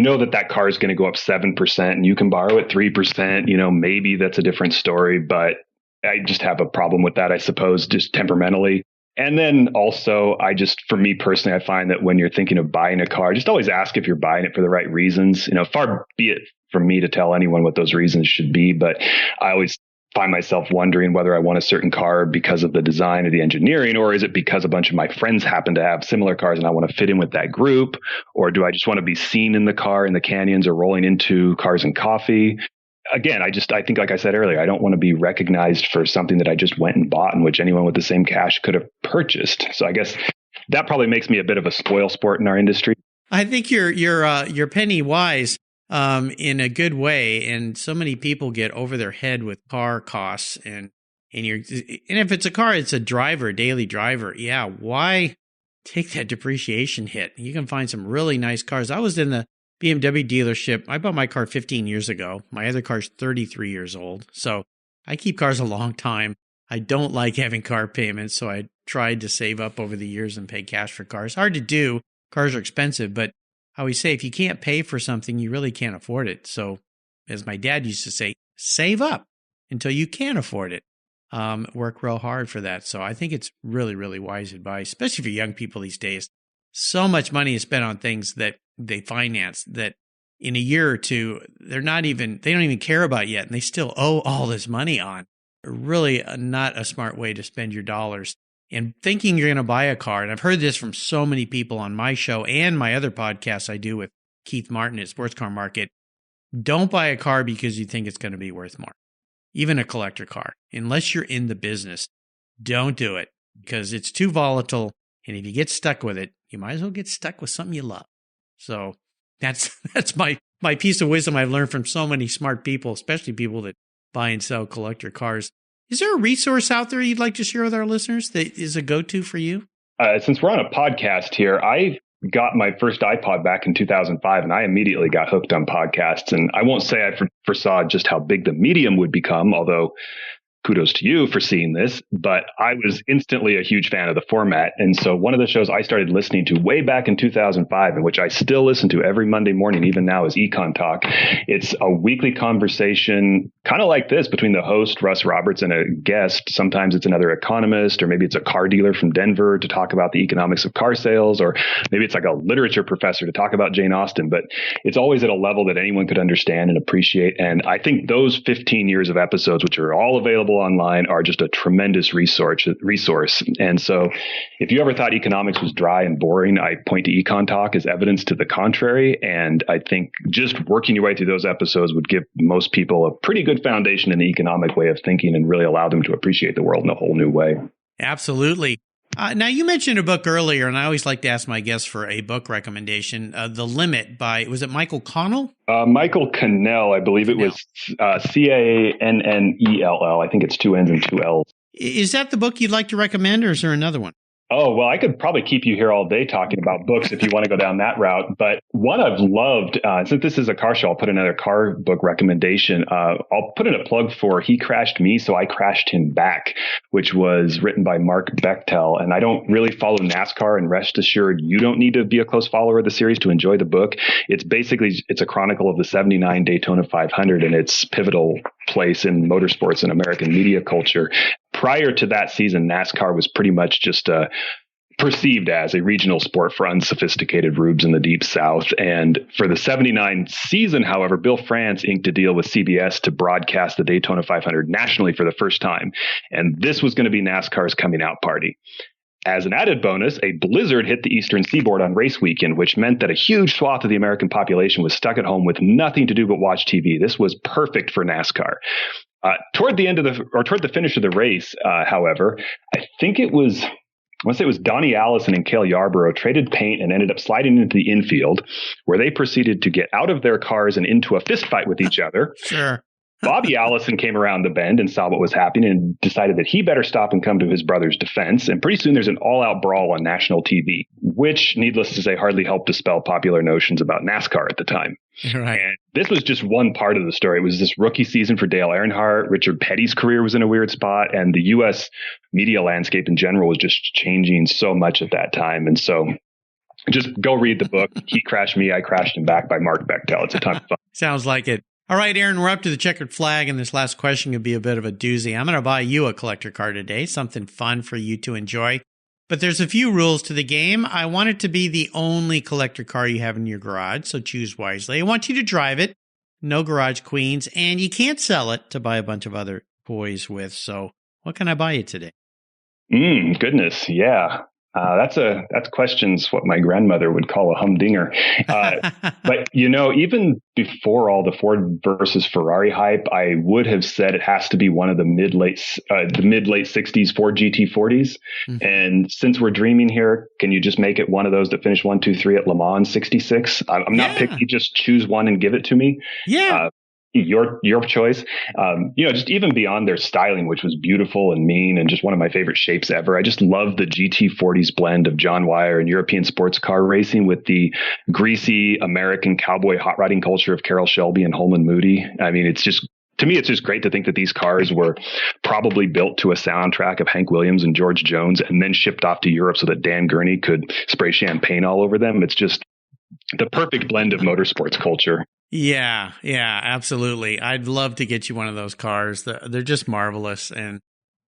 know that car is going to go up 7% and you can borrow at 3%, maybe that's a different story, but I just have a problem with that, I suppose, just temperamentally. And then also, for me personally, I find that when you're thinking of buying a car, just always ask if you're buying it for the right reasons. Far be it from me to tell anyone what those reasons should be, but I always find myself wondering whether I want a certain car because of the design or the engineering, or is it because a bunch of my friends happen to have similar cars and I want to fit in with that group? Or do I just want to be seen in the car in the canyons or rolling into Cars and Coffee? Again, I think, like I said earlier, I don't want to be recognized for something that I just went and bought, in which anyone with the same cash could have purchased. So I guess that probably makes me a bit of a spoil sport in our industry. I think you're Pennywise in a good way, and so many people get over their head with car costs, and if it's a car, it's a daily driver. Yeah, why take that depreciation hit? You can find some really nice cars. I was in the BMW dealership. I bought my car 15 years ago. My other car's 33 years old. So I keep cars a long time. I don't like having car payments, so I tried to save up over the years and pay cash for cars. Hard to do. Cars are expensive, but I always say if you can't pay for something, you really can't afford it. So as my dad used to say, save up until you can afford it. Work real hard for that. So I think it's really, really wise advice, especially for young people these days. So much money is spent on things that they finance that in a year or two, they don't even care about yet, and they still owe all this money on. Really not a smart way to spend your dollars. And thinking you're going to buy a car, and I've heard this from so many people on my show and my other podcasts I do with Keith Martin at Sports Car Market, don't buy a car because you think it's going to be worth more. Even a collector car. Unless you're in the business, don't do it because it's too volatile. And if you get stuck with it, you might as well get stuck with something you love. So that's my piece of wisdom I've learned from so many smart people, especially people that buy and sell collector cars. Is there a resource out there you'd like to share with our listeners that is a go-to for you? Since we're on a podcast here, I got my first iPod back in 2005, and I immediately got hooked on podcasts. And I won't say I foresaw just how big the medium would become, although kudos to you for seeing this, but I was instantly a huge fan of the format. And so one of the shows I started listening to way back in 2005, and which I still listen to every Monday morning, even now, is Econ Talk. It's a weekly conversation, kind of like this, between the host, Russ Roberts, and a guest. Sometimes it's another economist, or maybe it's a car dealer from Denver to talk about the economics of car sales, or maybe it's like a literature professor to talk about Jane Austen. But it's always at a level that anyone could understand and appreciate. And I think those 15 years of episodes, which are all available online, are just a tremendous resource. And so if you ever thought economics was dry and boring, I point to Econ Talk as evidence to the contrary. And I think just working your way through those episodes would give most people a pretty good foundation in the economic way of thinking and really allow them to appreciate the world in a whole new way. Absolutely. Now, you mentioned a book earlier, and I always like to ask my guests for a book recommendation. The Limit by, was it Michael Connell? Michael Cannell, I believe it was Cannell. I think it's 2 N's and 2 L's. Is that the book you'd like to recommend, or is there another one? Oh, well, I could probably keep you here all day talking about books if you want to go down that route. But one I've loved, since this is a car show, I'll put another car book recommendation. I'll put in a plug for He Crashed Me, So I Crashed Him Back, which was written by Mark Bechtel. And I don't really follow NASCAR, and rest assured, you don't need to be a close follower of the series to enjoy the book. It's a chronicle of the 79 Daytona 500 and its pivotal place in motorsports and American media culture. Prior to that season, NASCAR was pretty much just a perceived as a regional sport for unsophisticated rubes in the deep South. And for the 79 season, however, Bill France inked a deal with CBS to broadcast the Daytona 500 nationally for the first time. And this was going to be NASCAR's coming out party. As an added bonus, a blizzard hit the eastern seaboard on race weekend, which meant that a huge swath of the American population was stuck at home with nothing to do but watch TV. This was perfect for NASCAR. Toward the finish of the race, however, I want to say it was Donnie Allison and Cale Yarborough traded paint and ended up sliding into the infield, where they proceeded to get out of their cars and into a fist fight with each other. Sure. Bobby Allison came around the bend and saw what was happening and decided that he better stop and come to his brother's defense. And pretty soon there's an all-out brawl on national TV, which, needless to say, hardly helped dispel popular notions about NASCAR at the time. Right. And this was just one part of the story. It was this rookie season for Dale Earnhardt. Richard Petty's career was in a weird spot, and the U.S. media landscape in general was just changing so much at that time. And so just go read the book, He Crashed Me, I Crashed Him Back by Mark Bechtel. It's a ton of fun. Sounds like it. All right, Aaron, we're up to the checkered flag, and this last question could be a bit of a doozy. I'm going to buy you a collector car today, something fun for you to enjoy. But there's a few rules to the game. I want it to be the only collector car you have in your garage, so choose wisely. I want you to drive it, no garage queens, and you can't sell it to buy a bunch of other toys with. So what can I buy you today? Goodness, yeah. That's questions what my grandmother would call a humdinger. But, even before all the Ford versus Ferrari hype, I would have said it has to be one of the mid-late 60s Ford GT40s. Mm-hmm. And since we're dreaming here, can you just make it one of those that finished 1, 2, 3 at Le Mans 66? I'm not picky. Just choose one and give it to me. Yeah. Your choice. Just even beyond their styling, which was beautiful and mean and just one of my favorite shapes ever. I just love the GT40's blend of John Wyer and European sports car racing with the greasy American cowboy hot rodding culture of Carroll Shelby and Holman Moody. I mean, to me, it's just great to think that these cars were probably built to a soundtrack of Hank Williams and George Jones and then shipped off to Europe so that Dan Gurney could spray champagne all over them. It's just the perfect blend of motorsports culture. Yeah, absolutely. I'd love to get you one of those cars. They're just marvelous. And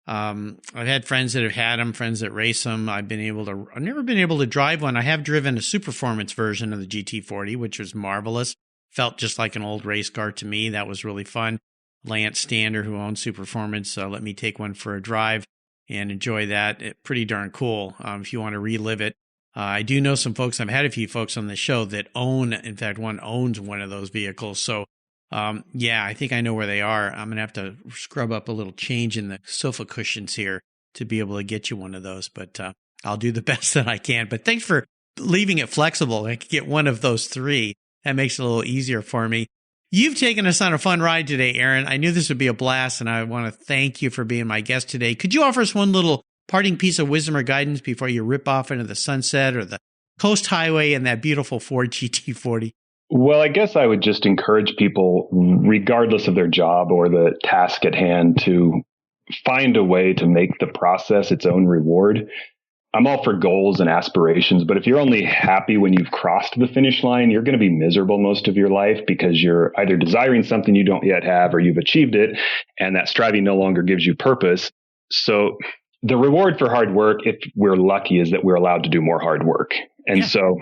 I've had friends that have had them, friends that race them. I've never been able to drive one. I have driven a Superformance version of the GT40, which was marvelous. Felt just like an old race car to me. That was really fun. Lance Stander, who owns Superformance, let me take one for a drive and enjoy that. Pretty darn cool if you want to relive it. I do know some folks, I've had a few folks on the show that in fact, one owns one of those vehicles. So, I think I know where they are. I'm going to have to scrub up a little change in the sofa cushions here to be able to get you one of those. But I'll do the best that I can. But thanks for leaving it flexible. I could get one of those 3. That makes it a little easier for me. You've taken us on a fun ride today, Aaron. I knew this would be a blast, and I want to thank you for being my guest today. Could you offer us one little parting piece of wisdom or guidance before you rip off into the sunset or the coast highway in that beautiful Ford GT40? Well, I guess I would just encourage people, regardless of their job or the task at hand, to find a way to make the process its own reward. I'm all for goals and aspirations, but if you're only happy when you've crossed the finish line, you're going to be miserable most of your life because you're either desiring something you don't yet have or you've achieved it, and that striving no longer gives you purpose. So the reward for hard work, if we're lucky, is that we're allowed to do more hard work. And so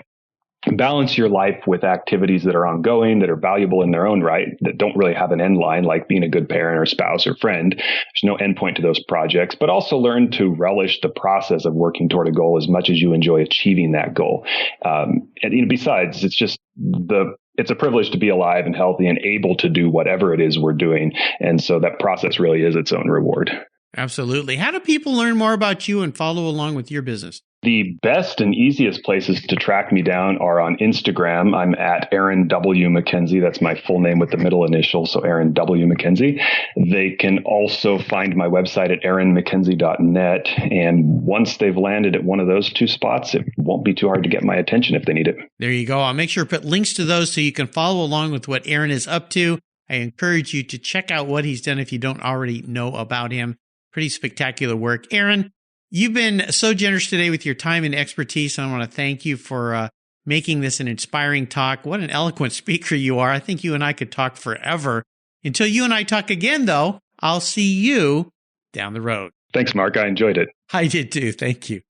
balance your life with activities that are ongoing, that are valuable in their own right, that don't really have an end line, like being a good parent or spouse or friend. There's no end point to those projects, but also learn to relish the process of working toward a goal as much as you enjoy achieving that goal. Besides, it's a privilege to be alive and healthy and able to do whatever it is we're doing. And so that process really is its own reward. Absolutely. How do people learn more about you and follow along with your business? The best and easiest places to track me down are on Instagram. I'm at Aaron W. McKenzie. That's my full name with the middle initial, so Aaron W. McKenzie. They can also find my website at aaronmckenzie.net. And once they've landed at one of those 2 spots, it won't be too hard to get my attention if they need it. There you go. I'll make sure to put links to those so you can follow along with what Aaron is up to. I encourage you to check out what he's done if you don't already know about him. Pretty spectacular work. Aaron, you've been so generous today with your time and expertise, and I want to thank you for making this an inspiring talk. What an eloquent speaker you are. I think you and I could talk forever. Until you and I talk again, though, I'll see you down the road. Thanks, Mark. I enjoyed it. I did too. Thank you.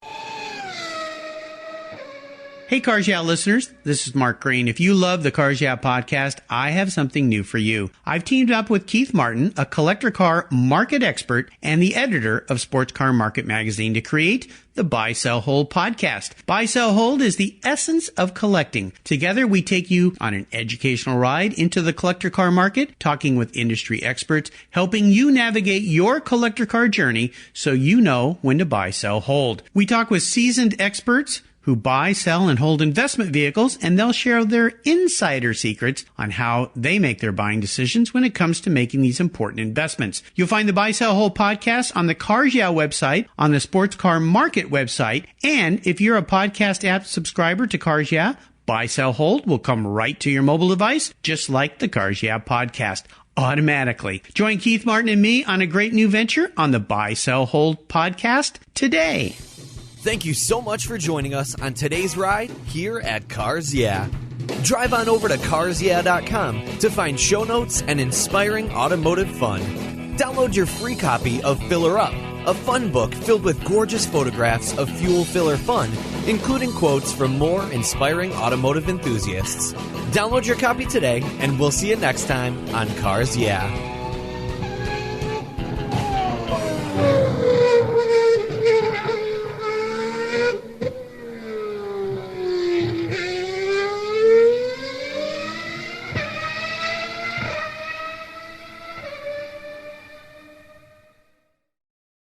Hey Cars Yeah listeners, this is Mark Green. If you love the Cars Yeah podcast, I have something new for you. I've teamed up with Keith Martin, a collector car market expert and the editor of Sports Car Market magazine, to create the Buy, Sell, Hold podcast. Buy, Sell, Hold is the essence of collecting. Together, we take you on an educational ride into the collector car market, talking with industry experts, helping you navigate your collector car journey so you know when to buy, sell, hold. We talk with seasoned experts who buy, sell, and hold investment vehicles, and they'll share their insider secrets on how they make their buying decisions when it comes to making these important investments. You'll find the Buy, Sell, Hold podcast on the Cars Yeah website, on the Sports Car Market website, and if you're a podcast app subscriber to Cars Yeah, Buy, Sell, Hold will come right to your mobile device, just like the Cars Yeah podcast, automatically. Join Keith Martin and me on a great new venture on the Buy, Sell, Hold podcast today. Thank you so much for joining us on today's ride here at Cars Yeah. Drive on over to carsyeah.com to find show notes and inspiring automotive fun. Download your free copy of Filler Up, a fun book filled with gorgeous photographs of fuel filler fun, including quotes from more inspiring automotive enthusiasts. Download your copy today, and we'll see you next time on Cars Yeah.